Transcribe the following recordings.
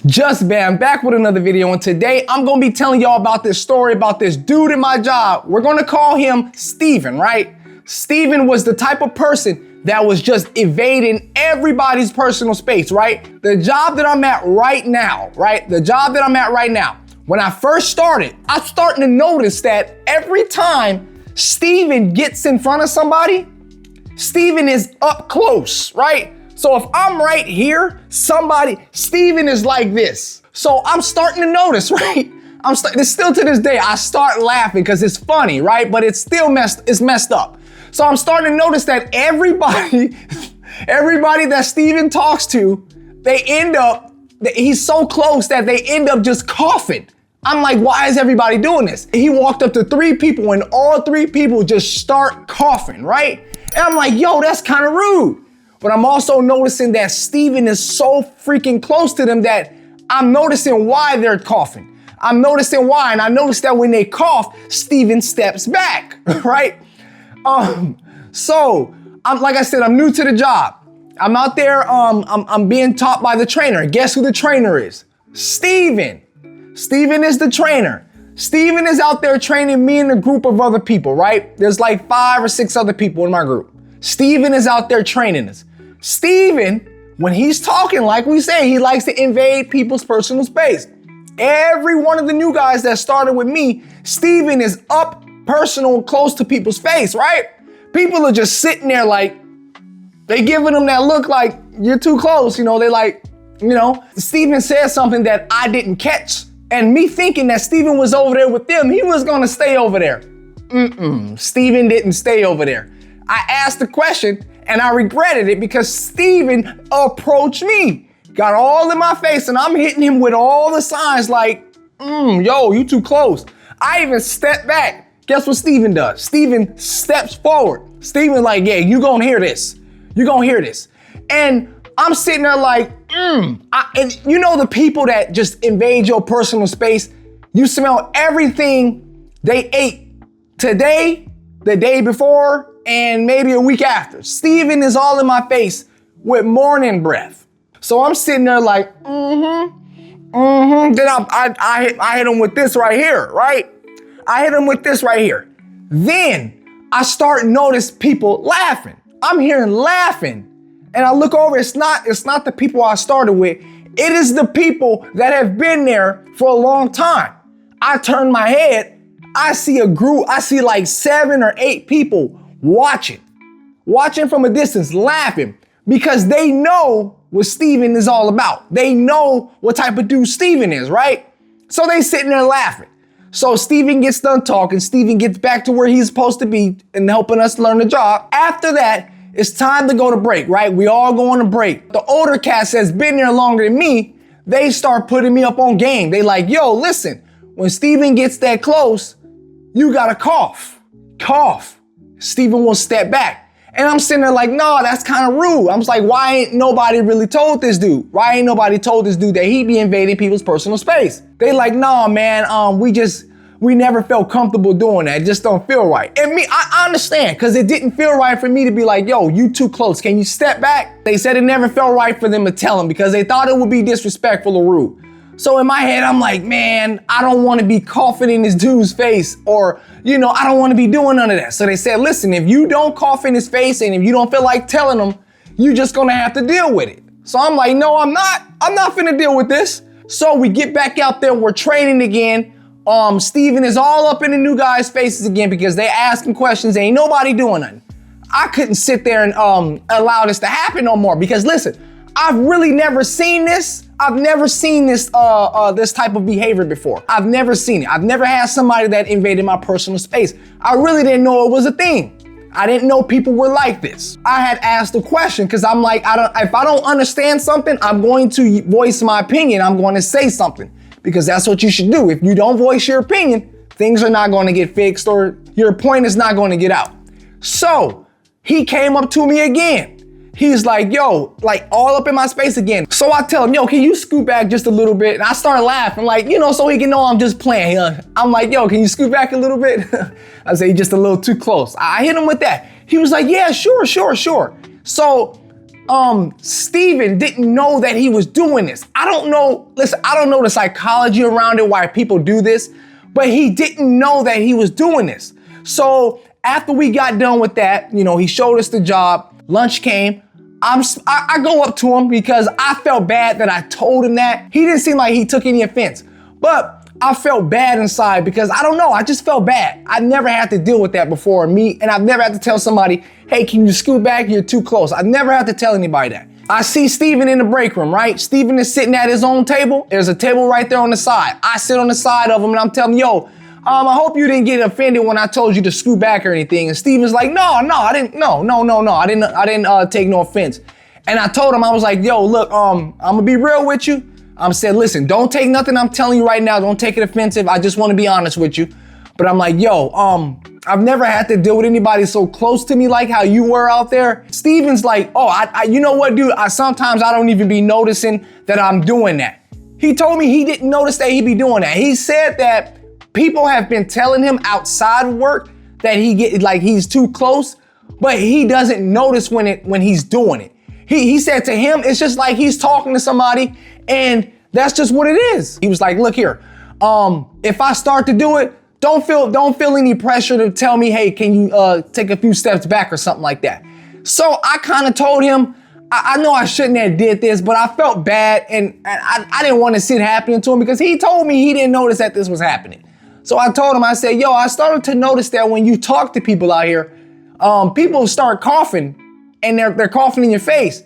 JustBam back with another video, and today I'm gonna be telling y'all about this story about this dude in my job. We're gonna call him Steven, right? Steven was the type of person that was just invading everybody's personal space, right? The job that I'm at right now, when I first started, I'm starting to notice that every time Steven gets in front of somebody, Steven is up close, right? So if I'm right here, Steven is like this. So I'm starting to notice, right? It's still to this day, I start laughing because it's funny, right? But it's still messed up. So I'm starting to notice that everybody that Steven talks to, he's so close that they end up just coughing. I'm like, why is everybody doing this? He walked up to 3 people and all 3 people just start coughing, right? And I'm like, yo, that's kind of rude. But I'm also noticing that Steven is so freaking close to them that I'm noticing why they're coughing. I'm noticing why, and I noticed that when they cough, Steven steps back, right? So like I said, I'm new to the job. I'm out there, I'm being taught by the trainer. Guess who the trainer is? Steven. Steven is the trainer. Steven is out there training me and a group of other people, right? There's like 5 or 6 other people in my group. Steven is out there training us. Steven, when he's talking, like we say, he likes to invade people's personal space. Every one of the new guys that started with me, Steven is up personal, close to people's face, right? People are just sitting there like, they giving them that look like, you're too close, they like, Steven said something that I didn't catch. And me thinking that Steven was over there with them, he was gonna stay over there. Steven didn't stay over there. I asked the question and I regretted it because Steven approached me, got all in my face, and I'm hitting him with all the signs like, yo, you too close. I even stepped back. Guess what Steven does? Steven steps forward. Steven like, yeah, you gonna hear this. You gonna hear this. And I'm sitting there like, and the people that just invade your personal space, you smell everything they ate today, the day before, and maybe a week after. Steven is all in my face with morning breath. So I'm sitting there like, Then I hit him with this right here, right? I hit him with this right here. Then I start to notice people laughing. I'm hearing laughing. And I look over, it's not the people I started with. It is the people that have been there for a long time. I turn my head, I see a group, I see like 7 or 8 people watching from a distance, laughing, because they know what Steven is all about. They know what type of dude Steven is, right? So they sitting there laughing. So Steven gets done talking, Steven gets back to where he's supposed to be and helping us learn the job. After that, it's time to go to break, right? We all go on a break. The older cats that's been there longer than me, they start putting me up on game. They like, yo, listen, when Steven gets that close, you gotta cough. Steven will step back. And I'm sitting there like, no, that's kind of rude. I'm just like, why ain't nobody really told this dude? Why ain't nobody told this dude that he be invading people's personal space? They like, no, man, we never felt comfortable doing that. It just don't feel right. And me, I understand, because it didn't feel right for me to be like, yo, you too close. Can you step back? They said it never felt right for them to tell him because they thought it would be disrespectful or rude. So in my head, I'm like, man, I don't want to be coughing in this dude's face, or, I don't want to be doing none of that. So they said, listen, if you don't cough in his face and if you don't feel like telling him, you're just going to have to deal with it. So I'm like, no, I'm not finna deal with this. So we get back out there, we're training again. Steven is all up in the new guys' faces again because they asking questions. Ain't nobody doing nothing. I couldn't sit there and allow this to happen no more because listen, I've really never seen this. I've never seen this this type of behavior before. I've never seen it. I've never had somebody that invaded my personal space. I really didn't know it was a thing. I didn't know people were like this. I had asked a question because I'm like, if I don't understand something, I'm going to voice my opinion. I'm going to say something. Because that's what you should do. If you don't voice your opinion, things are not going to get fixed or your point is not going to get out. So he came up to me again. He's like, yo, like all up in my space again. So I tell him, yo, can you scoot back just a little bit? And I started laughing like, so he can know I'm just playing. I'm like, yo, can you scoot back a little bit? I say, just a little too close. I hit him with that. He was like, yeah, sure. So Steven didn't know that he was doing this. I don't know, listen, I don't know the psychology around it, why people do this, but he didn't know that he was doing this. So after we got done with that, you know, he showed us the job, lunch came, I go up to him because I felt bad that I told him that. He didn't seem like he took any offense, but I felt bad inside because I don't know, I just felt bad. I never had to deal with that before, and I've never had to tell somebody, hey, can you scoot back? You're too close. I never had to tell anybody that. I see Steven in the break room, right? Steven is sitting at his own table. There's a table right there on the side. I sit on the side of him and I'm telling him, yo, I hope you didn't get offended when I told you to scoot back or anything. And Steven's like, no, I didn't take no offense. And I told him, I was like, yo, look, I'm gonna be real with you. I said, listen, don't take nothing I'm telling you right now. Don't take it offensive. I just want to be honest with you. But I'm like, yo, I've never had to deal with anybody so close to me like how you were out there. Steven's like, oh, you know what, dude? Sometimes I don't even be noticing that I'm doing that. He told me he didn't notice that he'd be doing that. He said that people have been telling him outside of work that he's too close, but he doesn't notice when he's doing it. He said to him, it's just like he's talking to somebody and that's just what it is. He was like, look here, if I start to do it, don't feel any pressure to tell me, hey, can you take a few steps back or something like that. So I kind of told him, I know I shouldn't have did this, but I felt bad and I didn't want to see it happening to him because he told me he didn't notice that this was happening. So I told him, I said, yo, I started to notice that when you talk to people out here, people start coughing and they're coughing in your face.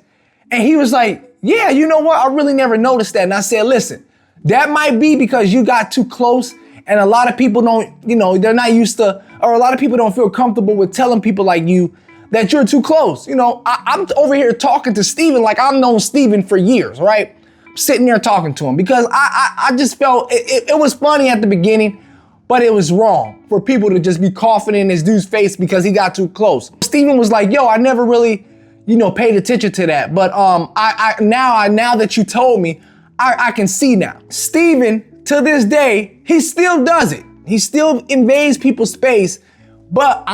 And he was like, yeah, you know what? I really never noticed that. And I said, listen, that might be because you got too close and a lot of people don't, you know, they're not used to, or a lot of people don't feel comfortable with telling people like you that you're too close. You know, I'm over here talking to Steven like I've known Steven for years, right? I'm sitting there talking to him because I just felt it was funny at the beginning, but it was wrong for people to just be coughing in this dude's face because he got too close. Steven was like, yo, I never really, you know, paid attention to that. But now that you told me, I can see now. Steven, to this day, he still does it. He still invades people's space. But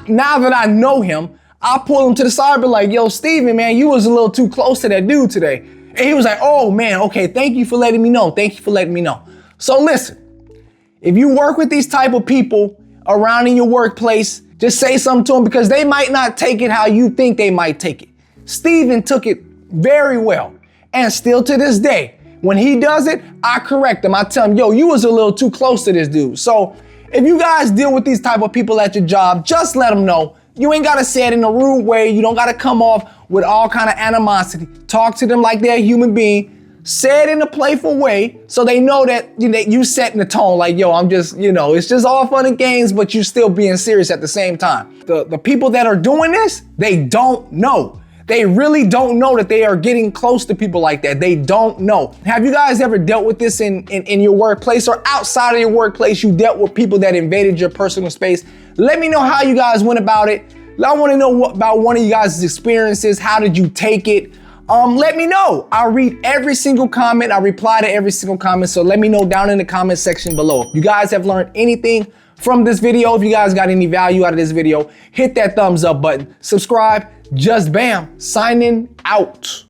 now that I know him, I pull him to the side and be like, yo, Steven, man, you was a little too close to that dude today. And he was like, oh man, okay, thank you for letting me know. Thank you for letting me know. So listen, if you work with these type of people around in your workplace, just say something to them because they might not take it how you think they might take it. Steven took it very well. And still to this day, when he does it, I correct him. I tell him, yo, you was a little too close to this dude. So if you guys deal with these type of people at your job, just let them know. You ain't gotta say it in a rude way. You don't gotta come off with all kind of animosity. Talk to them like they're a human being. Say it in a playful way so they know that you setting the tone like, yo, I'm just, you know, it's just all fun and games, but you still being serious at the same time. The people that are doing this, they don't know. They really don't know that they are getting close to people like that. They don't know. Have you guys ever dealt with this in your workplace or outside of your workplace? You dealt with people that invaded your personal space? Let me know how you guys went about it. I want to know about one of you guys' experiences. How did you take it? Let me know. I'll read every single comment. I reply to every single comment. So let me know down in the comment section below. If you guys have learned anything from this video, if you guys got any value out of this video, hit that thumbs up button. Subscribe. JustBam signing out.